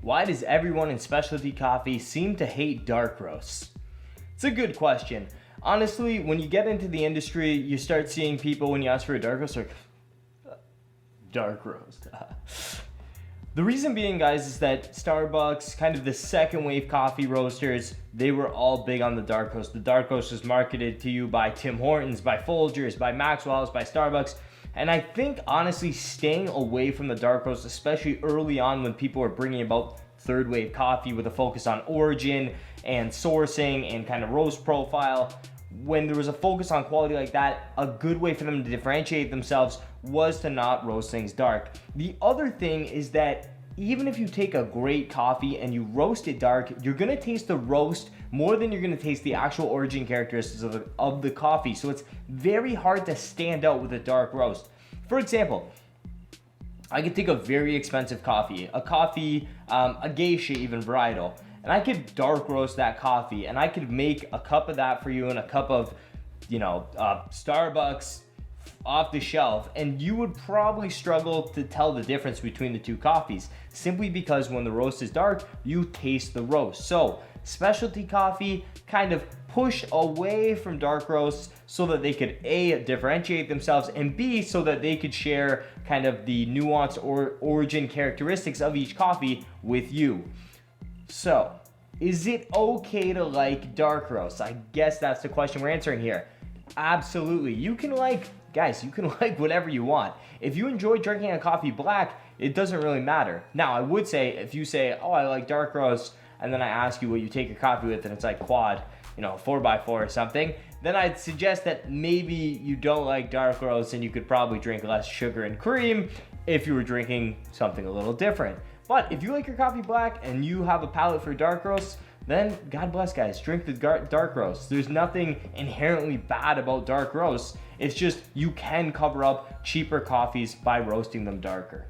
Why does everyone in specialty coffee seem to hate dark roasts? It's a good question. Honestly, when you get into the industry, you start seeing people, when you ask for a dark roast, like, dark roast. The reason being, guys, is that Starbucks, kind of the second wave coffee roasters, they were all big on the dark roast. The dark roast was marketed to you by Tim Hortons, by Folgers, by Maxwell's, by Starbucks. And I think, honestly, staying away from the dark roast, especially early on when people were bringing about third wave coffee with a focus on origin and sourcing and kind of roast profile, when there was a focus on quality like that, a good way for them to differentiate themselves was to not roast things dark. The other thing is that even if you take a great coffee and you roast it dark, you're gonna taste the roast more than you're gonna taste the actual origin characteristics of the coffee. So it's very hard to stand out with a dark roast. For example, I could take a very expensive coffee, a geisha even varietal, and I could dark roast that coffee, and I could make a cup of that for you and a cup of, Starbucks off the shelf, and you would probably struggle to tell the difference between the two coffees, simply because when the roast is dark, you taste the roast. So specialty coffee kind of push away from dark roasts so that they could A, differentiate themselves, and B, so that they could share kind of the nuance or origin characteristics of each coffee with you. So, is it okay to like dark roasts? I guess that's the question we're answering here. Absolutely. You can like whatever you want. If you enjoy drinking a coffee black, it doesn't really matter. Now, I would say, if you say, oh, I like dark roast, and then I ask you what you take your coffee with, and it's like quad, 4x4 or something, then I'd suggest that maybe you don't like dark roast and you could probably drink less sugar and cream if you were drinking something a little different. But if you like your coffee black and you have a palate for dark roasts, then God bless, guys, drink the dark roast. There's nothing inherently bad about dark roasts. It's just you can cover up cheaper coffees by roasting them darker.